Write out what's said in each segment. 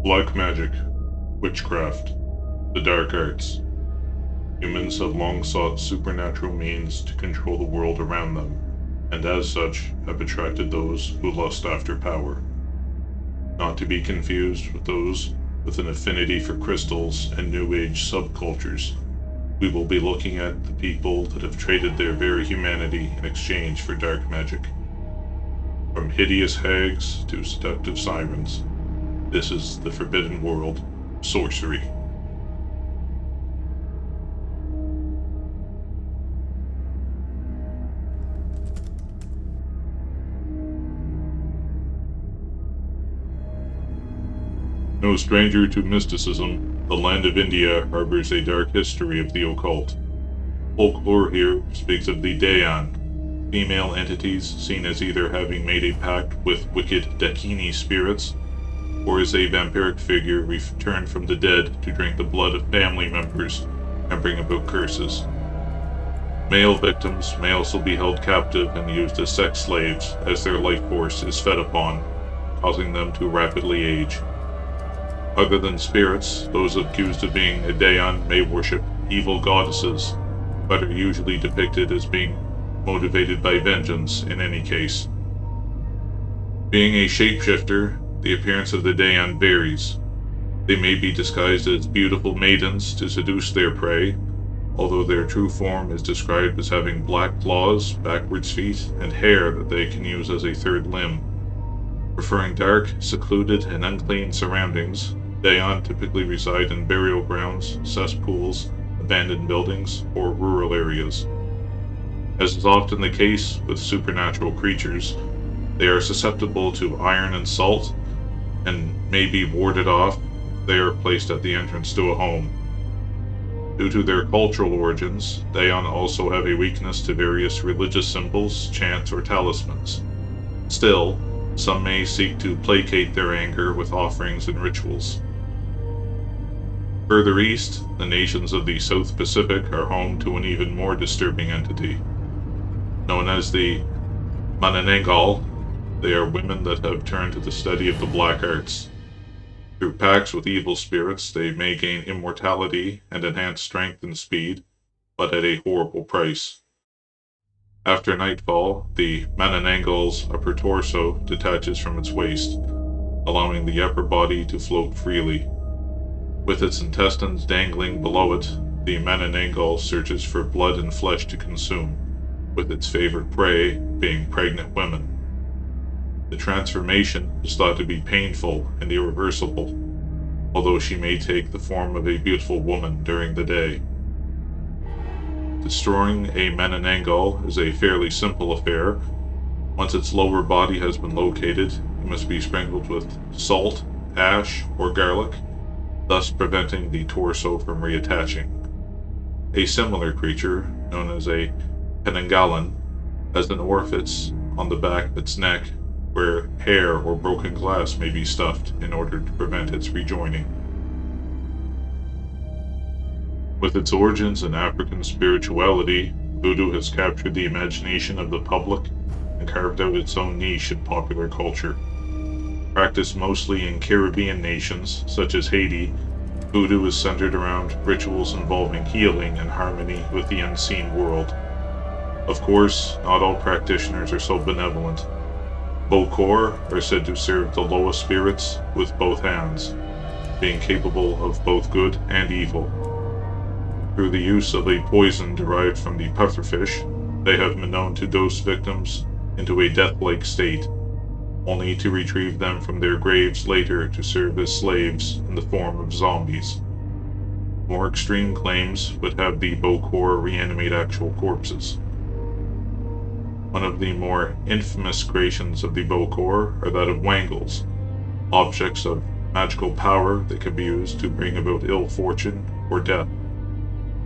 Black magic, witchcraft, the dark arts. Humans have long sought supernatural means to control the world around them, and as such have attracted those who lust after power. Not to be confused with those with an affinity for crystals and New Age subcultures. We will be looking at the people that have traded their very humanity in exchange for dark magic. From hideous hags to seductive sirens, this is the forbidden world, sorcery. No stranger to mysticism, the land of India harbors a dark history of the occult. Folklore here speaks of the Dayan, female entities seen as either having made a pact with wicked Dakini spirits, or as a vampiric figure returned from the dead to drink the blood of family members and bring about curses. Male victims may also be held captive and used as sex slaves as their life force is fed upon, causing them to rapidly age. Other than spirits, those accused of being a Dayan may worship evil goddesses, but are usually depicted as being motivated by vengeance in any case. Being a shapeshifter, the appearance of the Dayan varies. They may be disguised as beautiful maidens to seduce their prey, although their true form is described as having black claws, backwards feet, and hair that they can use as a third limb. Preferring dark, secluded, and unclean surroundings, Dayan typically reside in burial grounds, cesspools, abandoned buildings, or rural areas. As is often the case with supernatural creatures, they are susceptible to iron and salt, and may be warded off if they are placed at the entrance to a home. Due to their cultural origins, Dayan also have a weakness to various religious symbols, chants, or talismans. Still, some may seek to placate their anger with offerings and rituals. Further east, the nations of the South Pacific are home to an even more disturbing entity. Known as the Manananggal, they are women that have turned to the study of the black arts. Through pacts with evil spirits, they may gain immortality and enhance strength and speed, but at a horrible price. After nightfall, the Manananggal's upper torso detaches from its waist, allowing the upper body to float freely. With its intestines dangling below it, the Manananggal searches for blood and flesh to consume, with its favorite prey being pregnant women. The transformation is thought to be painful and irreversible, although she may take the form of a beautiful woman during the day. Destroying a Manananggal is a fairly simple affair. Once its lower body has been located, it must be sprinkled with salt, ash, or garlic, thus preventing the torso from reattaching. A similar creature, known as a Penangalan, has an orifice on the back of its neck where hair or broken glass may be stuffed in order to prevent its rejoining. With its origins in African spirituality, voodoo has captured the imagination of the public and carved out its own niche in popular culture. Practiced mostly in Caribbean nations, such as Haiti, voodoo is centered around rituals involving healing and harmony with the unseen world. Of course, not all practitioners are so benevolent. Bokor are said to serve the lowest spirits with both hands, being capable of both good and evil. Through the use of a poison derived from the pufferfish, they have been known to dose victims into a death-like state, only to retrieve them from their graves later to serve as slaves in the form of zombies. More extreme claims would have the Bokor reanimate actual corpses. One of the more infamous creations of the Bokor are that of Wangles, objects of magical power that can be used to bring about ill fortune or death.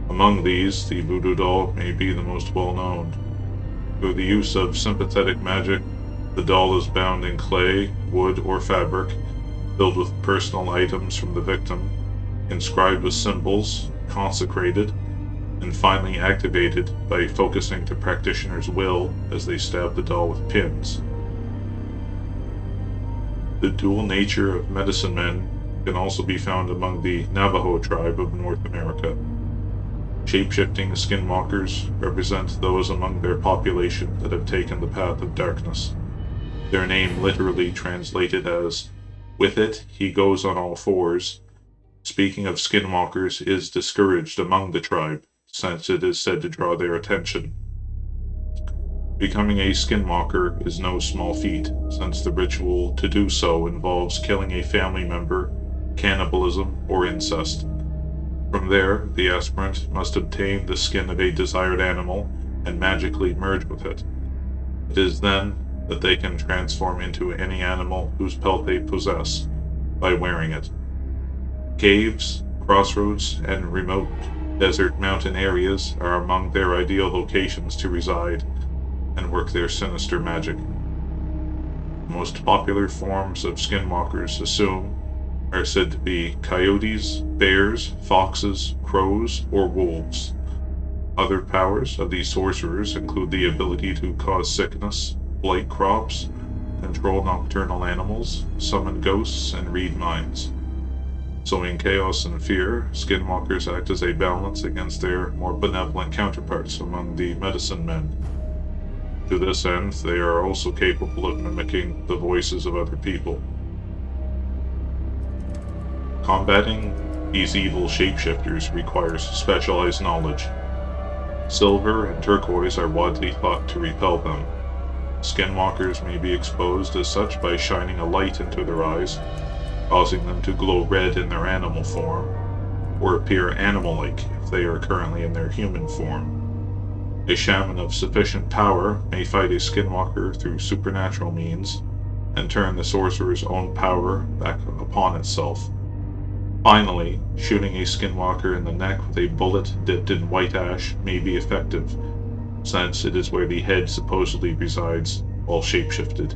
Among these, the voodoo doll may be the most well known. Through the use of sympathetic magic, the doll is bound in clay, wood, or fabric, filled with personal items from the victim, inscribed with symbols, consecrated, and finally activated by focusing the practitioner's will as they stab the doll with pins. The dual nature of medicine men can also be found among the Navajo tribe of North America. Shape-shifting skinwalkers represent those among their population that have taken the path of darkness. Their name literally translated as, "With it, he goes on all fours," speaking of skinwalkers, is discouraged among the tribe, since it is said to draw their attention. Becoming a skinwalker is no small feat, since the ritual to do so involves killing a family member, cannibalism, or incest. From there, the aspirant must obtain the skin of a desired animal and magically merge with it. It is then that they can transform into any animal whose pelt they possess by wearing it. Caves, crossroads, and remote desert mountain areas are among their ideal locations to reside and work their sinister magic. The most popular forms of skinwalkers assume are said to be coyotes, bears, foxes, crows, or wolves. Other powers of these sorcerers include the ability to cause sickness, blight crops, control nocturnal animals, summon ghosts, and read minds. Sowing chaos and fear, skinwalkers act as a balance against their more benevolent counterparts among the medicine men. To this end, they are also capable of mimicking the voices of other people. Combating these evil shapeshifters requires specialized knowledge. Silver and turquoise are widely thought to repel them. Skinwalkers may be exposed as such by shining a light into their eyes, causing them to glow red in their animal form, or appear animal-like if they are currently in their human form. A shaman of sufficient power may fight a skinwalker through supernatural means and turn the sorcerer's own power back upon itself. Finally, shooting a skinwalker in the neck with a bullet dipped in white ash may be effective, since it is where the head supposedly resides while shapeshifted.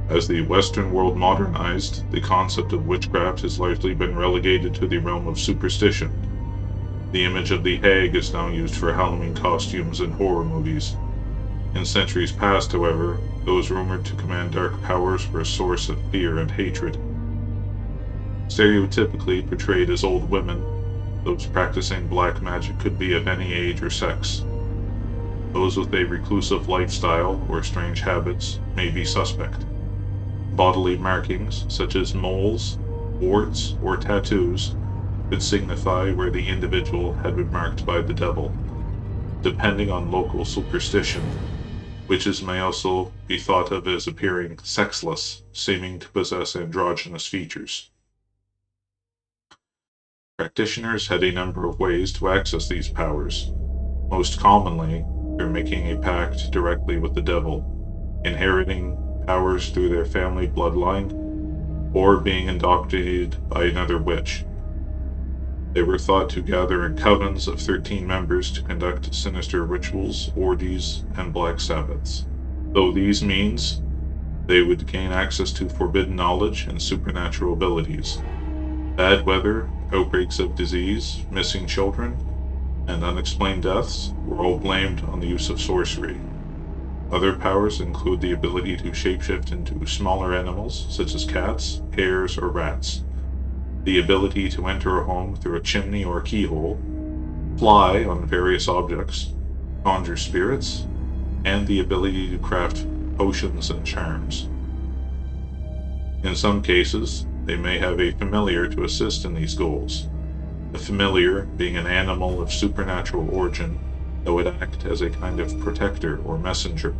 As the Western world modernized, the concept of witchcraft has largely been relegated to the realm of superstition. The image of the hag is now used for Halloween costumes and horror movies. In centuries past, however, those rumored to command dark powers were a source of fear and hatred. Stereotypically portrayed as old women, those practicing black magic could be of any age or sex. Those with a reclusive lifestyle or strange habits may be suspect. Bodily markings, such as moles, warts, or tattoos, could signify where the individual had been marked by the devil. Depending on local superstition, witches may also be thought of as appearing sexless, seeming to possess androgynous features. Practitioners had a number of ways to access these powers, most commonly through making a pact directly with the devil, inheriting powers through their family bloodline, or being indoctrinated by another witch. They were thought to gather in covens of 13 members to conduct sinister rituals, orgies, and black Sabbaths. Though these means they would gain access to forbidden knowledge and supernatural abilities. Bad weather, outbreaks of disease, missing children, and unexplained deaths were all blamed on the use of sorcery. Other powers include the ability to shapeshift into smaller animals, such as cats, hares, or rats, the ability to enter a home through a chimney or keyhole, fly on various objects, conjure spirits, and the ability to craft potions and charms. In some cases, they may have a familiar to assist in these goals, the familiar being an animal of supernatural origin that would act as a kind of protector or messenger.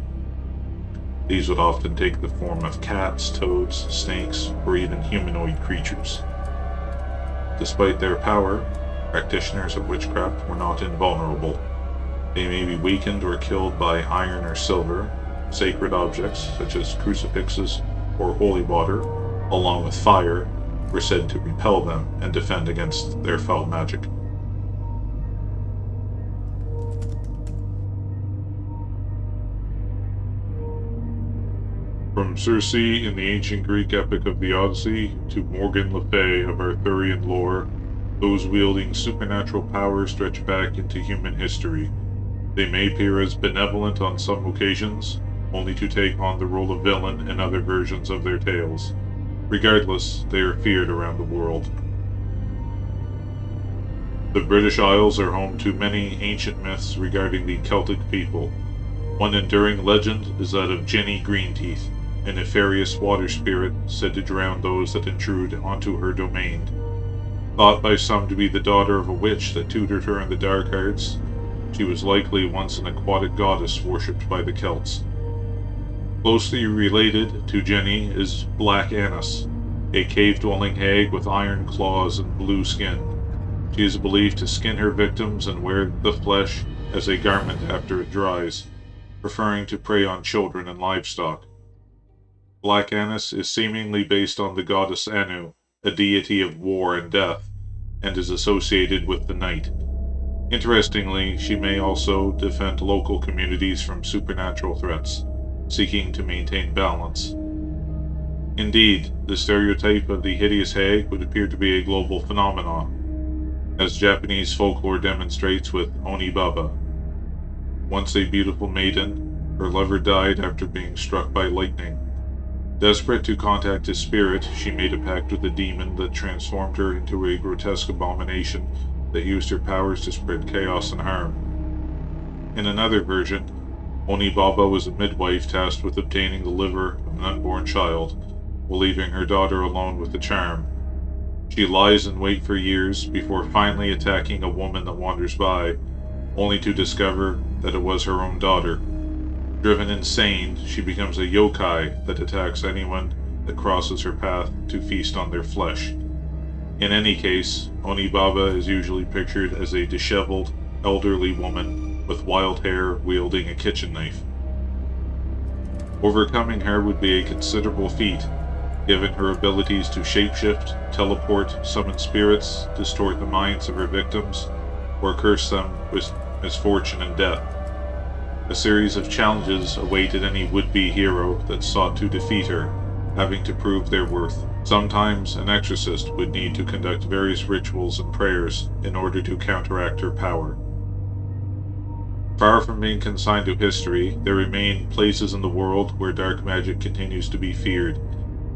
These would often take the form of cats, toads, snakes, or even humanoid creatures. Despite their power, practitioners of witchcraft were not invulnerable. They may be weakened or killed by iron or silver, sacred objects such as crucifixes or holy water, along with fire, were said to repel them and defend against their foul magic. From Circe in the ancient Greek epic of the Odyssey to Morgan Le Fay of Arthurian lore, those wielding supernatural power stretch back into human history. They may appear as benevolent on some occasions, only to take on the role of villain in other versions of their tales. Regardless, they are feared around the world. The British Isles are home to many ancient myths regarding the Celtic people. One enduring legend is that of Jenny Greenteeth, a nefarious water spirit said to drown those that intrude onto her domain. Thought by some to be the daughter of a witch that tutored her in the dark arts, she was likely once an aquatic goddess worshipped by the Celts. Closely related to Jenny is Black Annis, a cave-dwelling hag with iron claws and blue skin. She is believed to skin her victims and wear the flesh as a garment after it dries, preferring to prey on children and livestock. Black Annis is seemingly based on the goddess Anu, a deity of war and death, and is associated with the night. Interestingly, she may also defend local communities from supernatural threats, seeking to maintain balance. Indeed, the stereotype of the hideous hag would appear to be a global phenomenon, as Japanese folklore demonstrates with Onibaba. Once a beautiful maiden, her lover died after being struck by lightning. Desperate to contact his spirit, she made a pact with a demon that transformed her into a grotesque abomination that used her powers to spread chaos and harm. In another version, Onibaba was a midwife tasked with obtaining the liver of an unborn child, while leaving her daughter alone with the charm. She lies in wait for years before finally attacking a woman that wanders by, only to discover that it was her own daughter. Driven insane, she becomes a yokai that attacks anyone that crosses her path to feast on their flesh. In any case, Onibaba is usually pictured as a disheveled, elderly woman with wild hair wielding a kitchen knife. Overcoming her would be a considerable feat, given her abilities to shapeshift, teleport, summon spirits, distort the minds of her victims, or curse them with misfortune and death. A series of challenges awaited any would-be hero that sought to defeat her, having to prove their worth. Sometimes an exorcist would need to conduct various rituals and prayers in order to counteract her power. Far from being consigned to history, there remain places in the world where dark magic continues to be feared,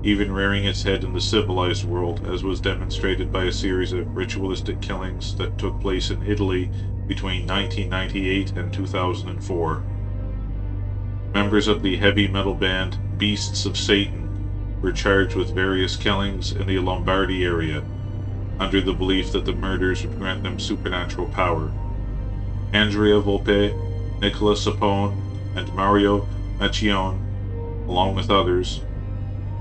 even rearing its head in the civilized world, as was demonstrated by a series of ritualistic killings that took place in Italy between 1998 and 2004. Members of the heavy metal band Beasts of Satan were charged with various killings in the Lombardy area, under the belief that the murders would grant them supernatural power. Andrea Volpe, Nicola Sapone, and Mario Macchione, along with others,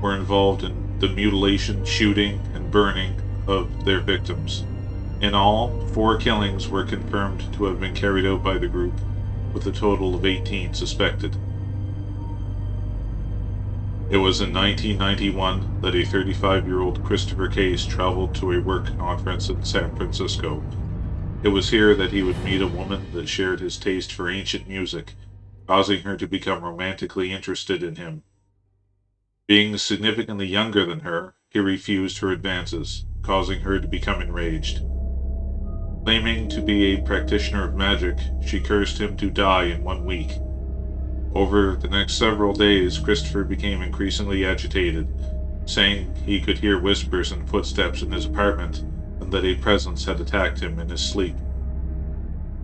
were involved in the mutilation, shooting, and burning of their victims. In all, 4 killings were confirmed to have been carried out by the group, with a total of 18 suspected. It was in 1991 that a 35-year-old Christopher Case traveled to a work conference in San Francisco. It was here that he would meet a woman that shared his taste for ancient music, causing her to become romantically interested in him. Being significantly younger than her, he refused her advances, causing her to become enraged. Claiming to be a practitioner of magic, she cursed him to die in 1 week. Over the next several days, Christopher became increasingly agitated, saying he could hear whispers and footsteps in his apartment, and that a presence had attacked him in his sleep.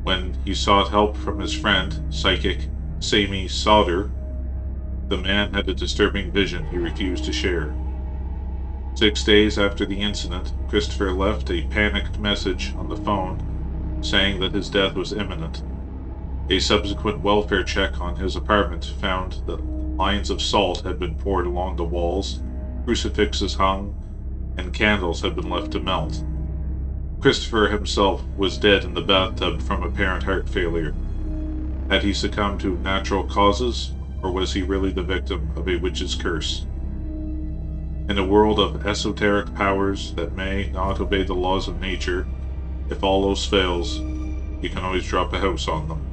When he sought help from his friend, psychic Sami Sauder, the man had a disturbing vision he refused to share. 6 days after the incident, Christopher left a panicked message on the phone saying that his death was imminent. A subsequent welfare check on his apartment found that lines of salt had been poured along the walls, crucifixes hung, and candles had been left to melt. Christopher himself was dead in the bathtub from apparent heart failure. Had he succumbed to natural causes, or was he really the victim of a witch's curse? In a world of esoteric powers that may not obey the laws of nature, if all else fails, you can always drop a house on them.